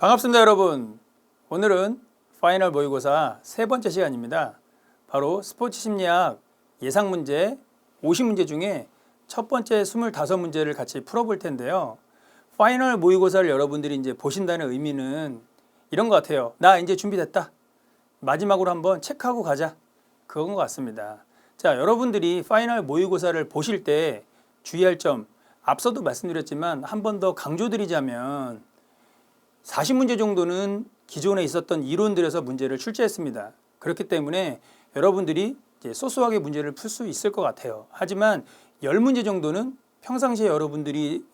반갑습니다, 여러분. 오늘은 파이널 모의고사 세 번째 시간입니다. 바로 스포츠 심리학 예상 문제 50문제 중에 첫 번째 25문제를 같이 풀어볼 텐데요. 파이널 모의고사를 여러분들이 이제 보신다는 의미는 이런 것 같아요. 나 이제 준비됐다. 마지막으로 한번 체크하고 가자. 그건 것 같습니다. 자, 여러분들이 파이널 모의고사를 보실 때 주의할 점, 앞서도 말씀드렸지만 한 번 더 강조드리자면 40문제 정도는 기존에 있었던 이론들에서 문제를 출제했습니다. 그렇기 때문에 여러분들이 이제 소소하게 문제를 풀 수 있을 것 같아요. 하지만 10문제 정도는 평상시에 여러분들이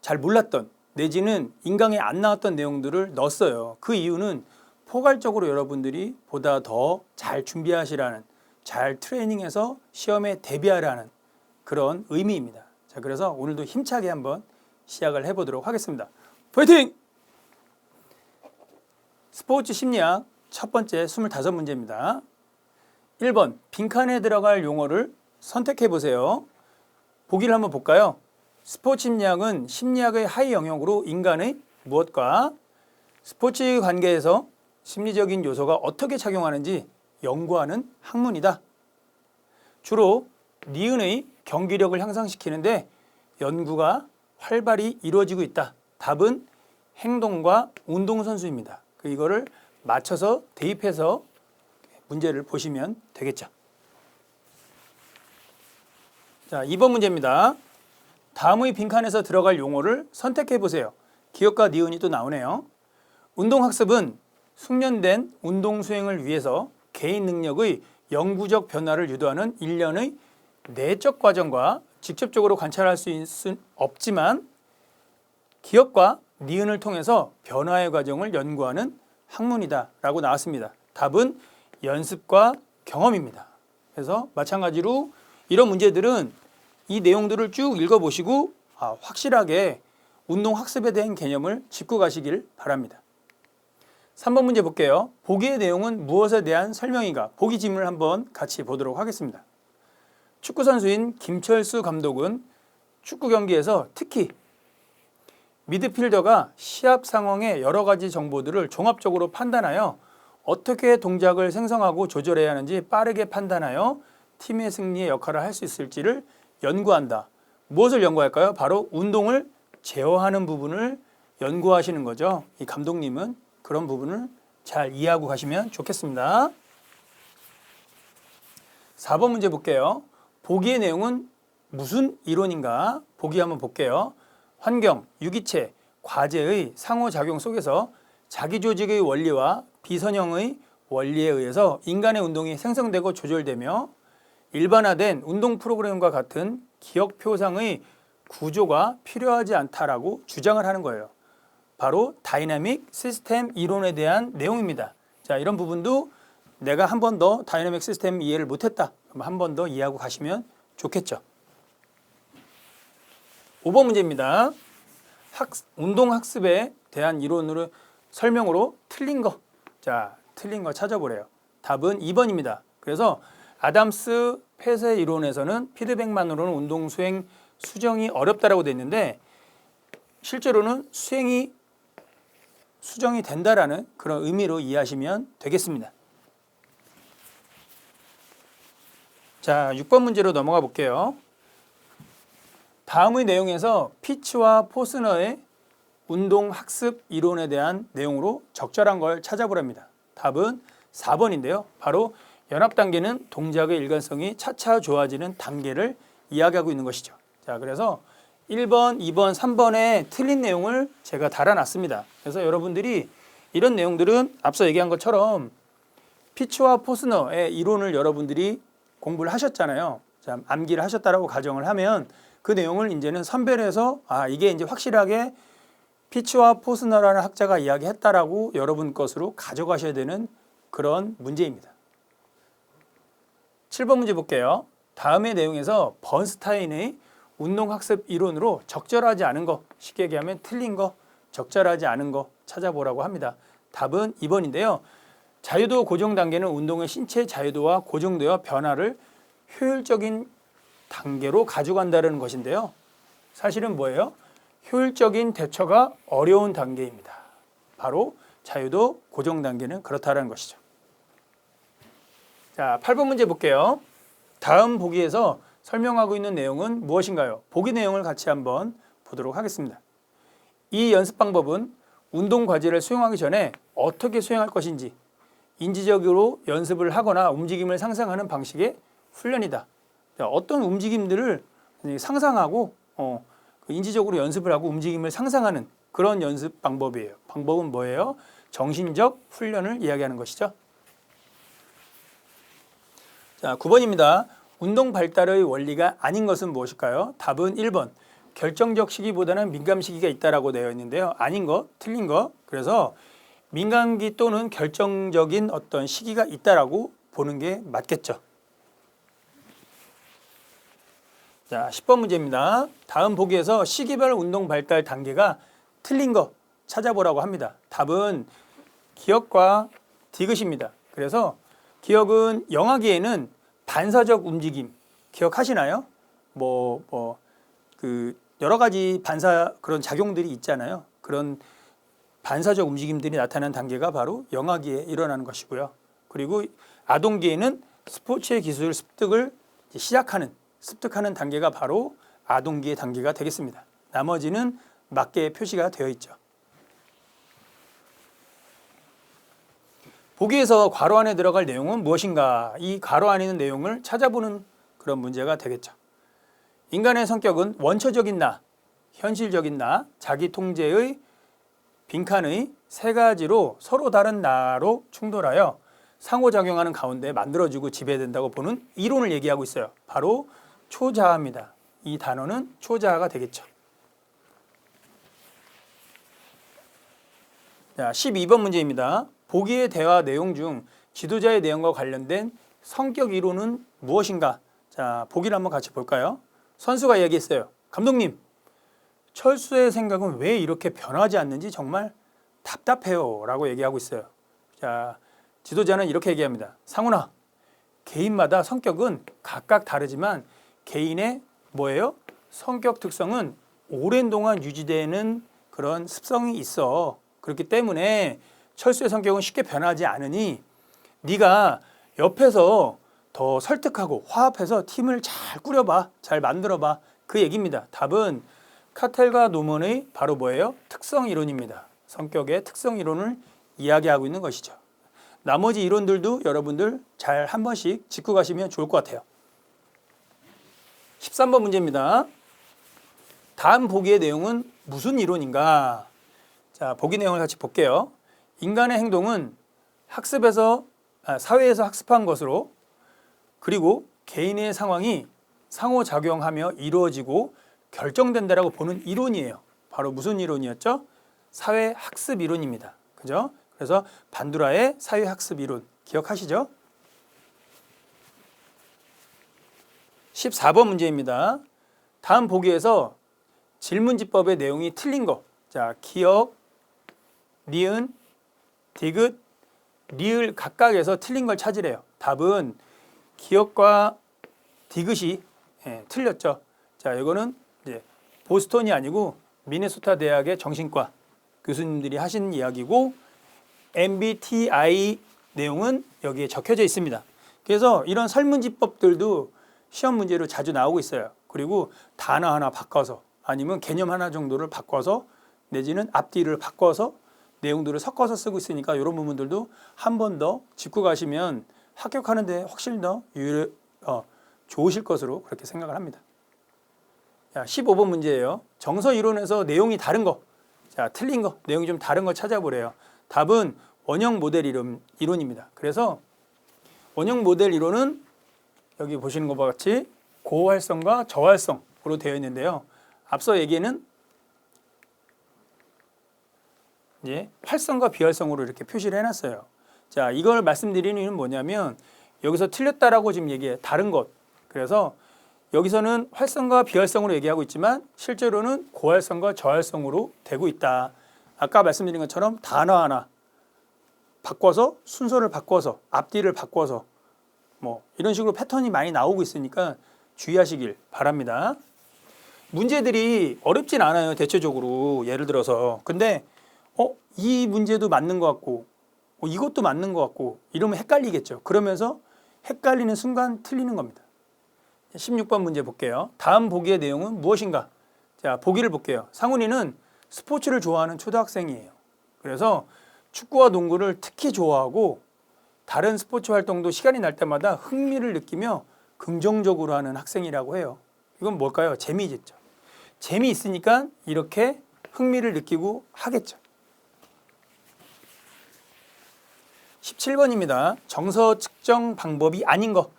잘 몰랐던 내지는 인강에 안 나왔던 내용들을 넣었어요. 그 이유는 포괄적으로 여러분들이 보다 더 잘 준비하시라는, 잘 트레이닝해서 시험에 대비하라는 그런 의미입니다. 자, 그래서 오늘도 힘차게 한번 시작을 해보도록 하겠습니다. 파이팅! 스포츠 심리학 첫 번째 25문제입니다. 1번 빈칸에 들어갈 용어를 선택해 보세요. 보기를 한번 볼까요? 스포츠 심리학은 심리학의 하위 영역으로 인간의 무엇과 스포츠 관계에서 심리적인 요소가 어떻게 작용하는지 연구하는 학문이다. 주로 니은의 경기력을 향상시키는데 연구가 활발히 이루어지고 있다. 답은 행동과 운동선수입니다. 이거를 맞춰서 대입해서 문제를 보시면 되겠죠. 자, 2번 문제입니다. 다음의 빈칸에서 들어갈 용어를 선택해 보세요. 기억과 니은이 또 나오네요. 운동학습은 숙련된 운동 수행을 위해서 개인 능력의 영구적 변화를 유도하는 일련의 내적 과정과 직접적으로 관찰할 수 없지만 기억과 니은을 통해서 변화의 과정을 연구하는 학문이다 라고 나왔습니다. 답은 연습과 경험입니다. 그래서 마찬가지로 이런 문제들은 이 내용들을 쭉 읽어보시고 확실하게 운동학습에 대한 개념을 짚고 가시길 바랍니다. 3번 문제 볼게요. 보기의 내용은 무엇에 대한 설명인가? 보기 지문을 한번 같이 보도록 하겠습니다. 축구선수인 김철수 감독은 축구 경기에서 특히 미드필더가 시합 상황의 여러 가지 정보들을 종합적으로 판단하여 어떻게 동작을 생성하고 조절해야 하는지 빠르게 판단하여 팀의 승리에 역할을 할 수 있을지를 연구한다. 무엇을 연구할까요? 바로 운동을 제어하는 부분을 연구하시는 거죠. 이 감독님은 그런 부분을 잘 이해하고 가시면 좋겠습니다. 4번 문제 볼게요. 보기의 내용은 무슨 이론인가? 보기 한번 볼게요. 환경, 유기체, 과제의 상호작용 속에서 자기 조직의 원리와 비선형의 원리에 의해서 인간의 운동이 생성되고 조절되며 일반화된 운동 프로그램과 같은 기억 표상의 구조가 필요하지 않다라고 주장을 하는 거예요. 바로 다이나믹 시스템 이론에 대한 내용입니다. 자, 이런 부분도 내가 한 번 더 다이나믹 시스템 이해를 못했다. 그럼 한 번 더 이해하고 가시면 좋겠죠. 5번 문제입니다. 운동학습에 대한 이론으로 설명으로 틀린 거. 자, 틀린 거 찾아보래요. 답은 2번입니다. 그래서 아담스 폐쇄 이론에서는 피드백만으로는 운동 수행 수정이 어렵다라고 되어 있는데 실제로는 수정이 된다라는 그런 의미로 이해하시면 되겠습니다. 자, 6번 문제로 넘어가 볼게요. 다음의 내용에서 피츠와 포스너의 운동학습 이론에 대한 내용으로 적절한 걸 찾아보랍니다. 답은 4번인데요. 바로 연합단계는 동작의 일관성이 차차 좋아지는 단계를 이야기하고 있는 것이죠. 자, 그래서 1번, 2번, 3번에 틀린 내용을 제가 달아놨습니다. 그래서 여러분들이 이런 내용들은 앞서 얘기한 것처럼 피츠와 포스너의 이론을 여러분들이 공부를 하셨잖아요. 자, 암기를 하셨다라고 가정을 하면 그 내용을 이제는 선별해서 이게 이제 확실하게 피츠와 포스너라는 학자가 이야기했다라고 여러분 것으로 가져가셔야 되는 그런 문제입니다. 7번 문제 볼게요. 다음의 내용에서 번스타인의 운동학습 이론으로 적절하지 않은 거, 쉽게 얘기하면 틀린 거, 적절하지 않은 거 찾아보라고 합니다. 답은 2번인데요. 자유도 고정 단계는 운동의 신체 자유도와 고정도와 변화를 효율적인 단계로 가져간다는 것인데요. 사실은 뭐예요? 효율적인 대처가 어려운 단계입니다. 바로 자유도 고정 단계는 그렇다라는 것이죠. 자, 8번 문제 볼게요. 다음 보기에서 설명하고 있는 내용은 무엇인가요? 보기 내용을 같이 한번 보도록 하겠습니다. 이 연습 방법은 운동 과제를 수행하기 전에 어떻게 수행할 것인지 인지적으로 연습을 하거나 움직임을 상상하는 방식의 훈련이다. 자, 어떤 움직임들을 상상하고 인지적으로 연습을 하고 움직임을 상상하는 그런 연습 방법이에요. 방법은 뭐예요? 정신적 훈련을 이야기하는 것이죠. 자, 9번입니다. 운동 발달의 원리가 아닌 것은 무엇일까요? 답은 1번. 결정적 시기보다는 민감 시기가 있다라고 되어 있는데요. 아닌 거, 틀린 거. 그래서 민감기 또는 결정적인 어떤 시기가 있다라고 보는 게 맞겠죠. 자, 10번 문제입니다. 다음 보기에서 시기별 운동 발달 단계가 틀린 거 찾아보라고 합니다. 답은 기억과 디귿입니다. 그래서 기억은 영아기에는 반사적 움직임 기억하시나요? 여러 가지 반사 그런 작용들이 있잖아요. 그런 반사적 움직임들이 나타나는 단계가 바로 영아기에 일어나는 것이고요. 그리고 아동기에는 스포츠의 기술 습득을 습득하는 단계가 바로 아동기의 단계가 되겠습니다. 나머지는 맞게 표시가 되어 있죠. 보기에서 괄호 안에 들어갈 내용은 무엇인가? 이 괄호 안에 있는 내용을 찾아보는 그런 문제가 되겠죠. 인간의 성격은 원초적인 나, 현실적인 나, 자기 통제의 빈칸의 세 가지로 서로 다른 나로 충돌하여 상호작용하는 가운데 만들어지고 지배된다고 보는 이론을 얘기하고 있어요. 바로 초자아입니다. 이 단어는 초자아가 되겠죠. 자, 12번 문제입니다. 보기의 대화 내용 중 지도자의 내용과 관련된 성격 이론은 무엇인가? 자, 보기를 한번 같이 볼까요? 선수가 이야기했어요. 감독님, 철수의 생각은 왜 이렇게 변하지 않는지 정말 답답해요 라고 얘기하고 있어요. 자, 지도자는 이렇게 얘기합니다. 상훈아, 개인마다 성격은 각각 다르지만 개인의 뭐예요? 성격 특성은 오랜 동안 유지되는 그런 습성이 있어. 그렇기 때문에 철수의 성격은 쉽게 변하지 않으니 네가 옆에서 더 설득하고 화합해서 팀을 잘 꾸려봐, 잘 만들어봐. 그 얘기입니다. 답은 카텔과 노먼의 바로 뭐예요? 특성 이론입니다. 성격의 특성 이론을 이야기하고 있는 것이죠. 나머지 이론들도 여러분들 잘 한 번씩 짚고 가시면 좋을 것 같아요. 13번 문제입니다. 다음 보기의 내용은 무슨 이론인가? 자, 보기 내용을 같이 볼게요. 인간의 행동은 사회에서 학습한 것으로 그리고 개인의 상황이 상호작용하며 이루어지고 결정된다라고 보는 이론이에요. 바로 무슨 이론이었죠? 사회학습 이론입니다. 그죠? 그래서 반두라의 사회학습 이론 기억하시죠? 14번 문제입니다. 다음 보기에서 질문지법의 내용이 틀린 거. 자, 기억, 니은, 디귿, 리을 각각에서 틀린 걸 찾으래요. 답은 기억과 디귿이 틀렸죠. 자, 이거는 이제 보스턴이 아니고 미네소타 대학의 정신과 교수님들이 하신 이야기고 MBTI 내용은 여기에 적혀져 있습니다. 그래서 이런 설문지법들도 시험 문제로 자주 나오고 있어요. 그리고 단어 하나 바꿔서 아니면 개념 하나 정도를 바꿔서 내지는 앞뒤를 바꿔서 내용들을 섞어서 쓰고 있으니까 이런 부분들도 한 번 더 짚고 가시면 합격하는데 훨씬 더 좋으실 것으로 그렇게 생각을 합니다. 자, 15번 문제예요. 정서 이론에서 내용이 다른 거, 자, 틀린 거, 내용이 좀 다른 거 찾아보래요. 답은 원형 모델 이론입니다. 그래서 원형 모델 이론은 여기 보시는 것과 같이 고활성과 저활성으로 되어 있는데요. 앞서 얘기는 이제 활성과 비활성으로 이렇게 표시를 해놨어요. 자, 이걸 말씀드리는 이유는 뭐냐면 여기서 틀렸다라고 지금 얘기해 다른 것. 그래서 여기서는 활성과 비활성으로 얘기하고 있지만 실제로는 고활성과 저활성으로 되고 있다. 아까 말씀드린 것처럼 단어 하나 바꿔서 순서를 바꿔서 앞뒤를 바꿔서 이런 식으로 패턴이 많이 나오고 있으니까 주의하시길 바랍니다. 문제들이 어렵진 않아요. 대체적으로 예를 들어서. 근데 이 문제도 맞는 것 같고 이것도 맞는 것 같고 이러면 헷갈리겠죠. 그러면서 헷갈리는 순간 틀리는 겁니다. 16번 문제 볼게요. 다음 보기의 내용은 무엇인가? 자, 보기를 볼게요. 상훈이는 스포츠를 좋아하는 초등학생이에요. 그래서 축구와 농구를 특히 좋아하고 다른 스포츠 활동도 시간이 날 때마다 흥미를 느끼며 긍정적으로 하는 학생이라고 해요. 이건 뭘까요? 재미있죠. 재미있으니까 이렇게 흥미를 느끼고 하겠죠. 17번입니다. 정서 측정 방법이 아닌 거.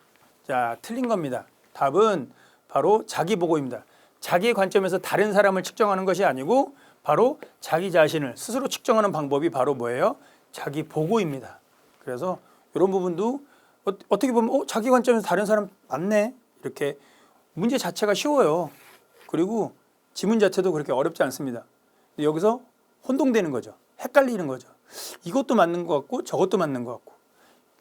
자, 틀린 겁니다. 답은 바로 자기 보고입니다. 자기의 관점에서 다른 사람을 측정하는 것이 아니고 바로 자기 자신을 스스로 측정하는 방법이 바로 뭐예요? 자기 보고입니다. 그래서 이런 부분도 어떻게 보면 자기 관점에서 다른 사람 맞네. 이렇게 문제 자체가 쉬워요. 그리고 지문 자체도 그렇게 어렵지 않습니다. 근데 여기서 혼동되는 거죠. 헷갈리는 거죠. 이것도 맞는 것 같고 저것도 맞는 것 같고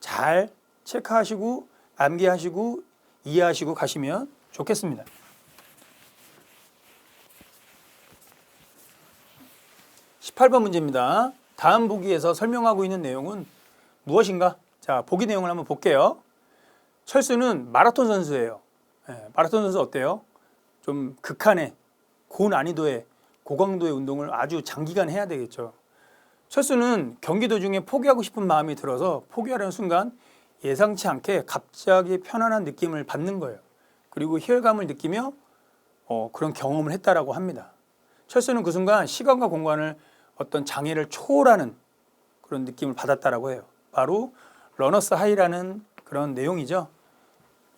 잘 체크하시고 암기하시고 이해하시고 가시면 좋겠습니다. 18번 문제입니다. 다음 보기에서 설명하고 있는 내용은 무엇인가? 자, 보기 내용을 한번 볼게요. 철수는 마라톤 선수예요. 마라톤 선수 어때요? 좀 극한의 고난이도의 고강도의 운동을 아주 장기간 해야 되겠죠. 철수는 경기 도중에 포기하고 싶은 마음이 들어서 포기하려는 순간 예상치 않게 갑자기 편안한 느낌을 받는 거예요. 그리고 희열감을 느끼며 그런 경험을 했다라고 합니다. 철수는 그 순간 시간과 공간을 어떤 장애를 초월하는 그런 느낌을 받았다라고 해요. 바로 러너스 하이라는 그런 내용이죠.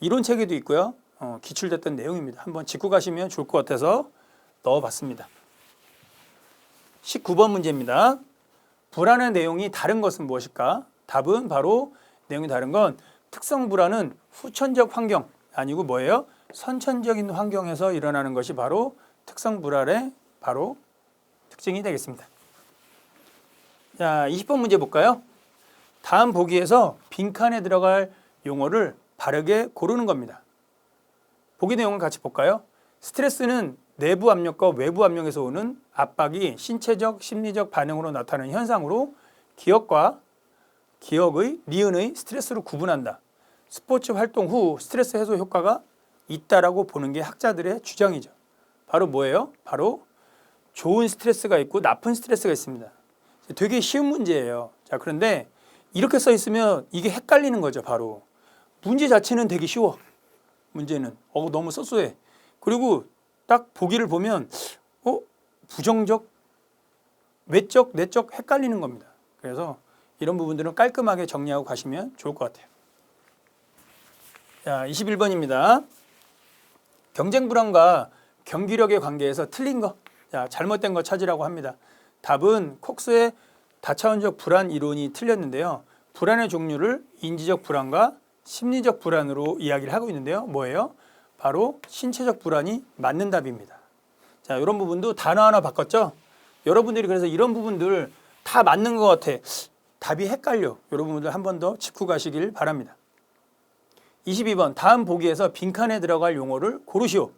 이론체계도 있고요. 기출됐던 내용입니다. 한번 짚고 가시면 좋을 것 같아서 넣어봤습니다. 19번 문제입니다. 불안의 내용이 다른 것은 무엇일까? 답은 바로 내용이 다른 건 특성 불안은 후천적 환경 아니고 뭐예요? 선천적인 환경에서 일어나는 것이 바로 특성 불안의 바로 특징이 되겠습니다. 자, 20번 문제 볼까요? 다음 보기에서 빈칸에 들어갈 용어를 바르게 고르는 겁니다. 보기 내용을 같이 볼까요? 스트레스는 내부 압력과 외부 압력에서 오는 압박이 신체적, 심리적 반응으로 나타나는 현상으로 기억의, 니은의 스트레스로 구분한다. 스포츠 활동 후 스트레스 해소 효과가 있다라고 보는 게 학자들의 주장이죠. 바로 뭐예요? 바로 좋은 스트레스가 있고 나쁜 스트레스가 있습니다. 되게 쉬운 문제예요. 자, 그런데 이렇게 써 있으면 이게 헷갈리는 거죠. 바로 문제 자체는 되게 쉬워. 문제는 너무 쏘쏘해. 그리고 딱 보기를 보면 부정적, 외적, 내적 헷갈리는 겁니다. 그래서 이런 부분들은 깔끔하게 정리하고 가시면 좋을 것 같아요. 자, 21번입니다. 경쟁 불안과 경기력의 관계에서 틀린 거, 자, 잘못된 거 찾으라고 합니다. 답은 콕스의 다차원적 불안 이론이 틀렸는데요. 불안의 종류를 인지적 불안과 심리적 불안으로 이야기를 하고 있는데요. 뭐예요? 바로 신체적 불안이 맞는 답입니다. 자, 이런 부분도 단어 하나 바꿨죠? 여러분들이 그래서 이런 부분들 다 맞는 것 같아. 답이 헷갈려. 여러분들 한 번 더 짚고 가시길 바랍니다. 22번 다음 보기에서 빈칸에 들어갈 용어를 고르시오.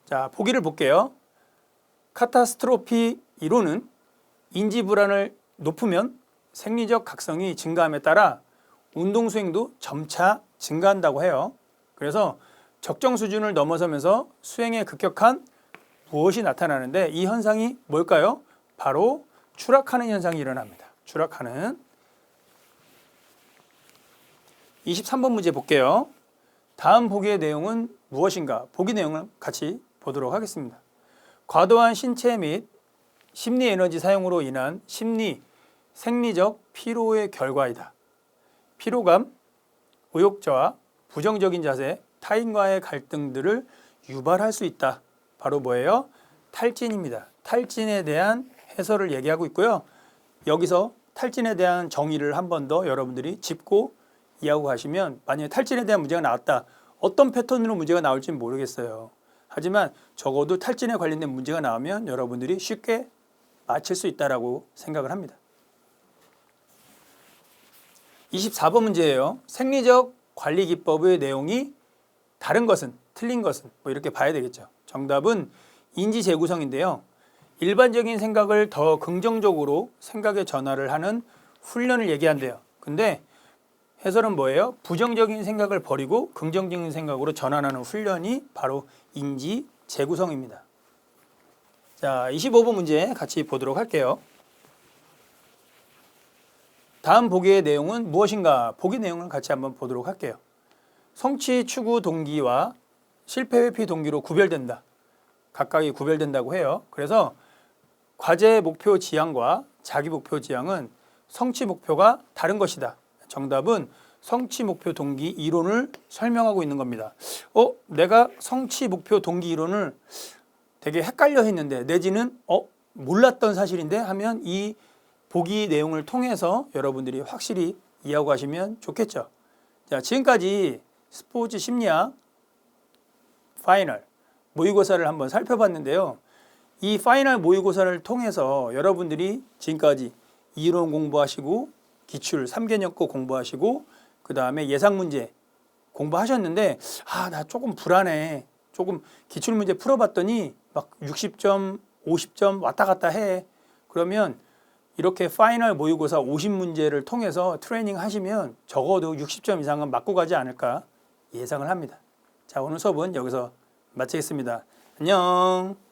자, 보기를 볼게요. 카타스트로피 이론은 인지 불안을 높으면 생리적 각성이 증가함에 따라 운동 수행도 점차 증가한다고 해요. 그래서 적정 수준을 넘어서면서 수행에 급격한 무엇이 나타나는데 이 현상이 뭘까요? 바로 추락하는 현상이 일어납니다. 추락하는. 23번 문제 볼게요. 다음 보기의 내용은 무엇인가? 보기 내용을 같이 보도록 하겠습니다. 과도한 신체 및 심리 에너지 사용으로 인한 생리적 피로의 결과이다. 피로감, 의욕저하, 부정적인 자세, 타인과의 갈등들을 유발할 수 있다. 바로 뭐예요? 탈진입니다. 탈진에 대한 해설을 얘기하고 있고요. 여기서 탈진에 대한 정의를 한 번 더 여러분들이 짚고 이해하고 가시면 만약에 탈진에 대한 문제가 나왔다. 어떤 패턴으로 문제가 나올지는 모르겠어요. 하지만 적어도 탈진에 관련된 문제가 나오면 여러분들이 쉽게 맞힐 수 있다고 생각을 합니다. 24번 문제예요. 생리적 관리 기법의 내용이 다른 것은, 틀린 것은 이렇게 봐야 되겠죠. 정답은 인지 재구성인데요. 일반적인 생각을 더 긍정적으로 생각의 전환을 하는 훈련을 얘기한대요. 근데 해설은 뭐예요? 부정적인 생각을 버리고 긍정적인 생각으로 전환하는 훈련이 바로 인지 재구성입니다. 자, 25번 문제 같이 보도록 할게요. 다음 보기의 내용은 무엇인가? 보기 내용을 같이 한번 보도록 할게요. 성취 추구 동기와 실패 회피 동기로 구별된다. 각각이 구별된다고 해요. 그래서 과제 목표 지향과 자기 목표 지향은 성취 목표가 다른 것이다. 정답은 성취 목표 동기 이론을 설명하고 있는 겁니다. 내가 성취 목표 동기 이론을 되게 헷갈려 했는데 내지는 몰랐던 사실인데 하면 이 보기 내용을 통해서 여러분들이 확실히 이해하고 가시면 좋겠죠. 자, 지금까지 스포츠 심리학 파이널 모의고사를 한번 살펴봤는데요. 이 파이널 모의고사를 통해서 여러분들이 지금까지 이론 공부하시고 기출 3개년 거 공부하시고 그 다음에 예상 문제 공부하셨는데 나 조금 불안해. 조금 기출 문제 풀어봤더니 막 60점, 50점 왔다 갔다 해. 그러면 이렇게 파이널 모의고사 50문제를 통해서 트레이닝 하시면 적어도 60점 이상은 맞고 가지 않을까 예상을 합니다. 자, 오늘 수업은 여기서 마치겠습니다. 안녕.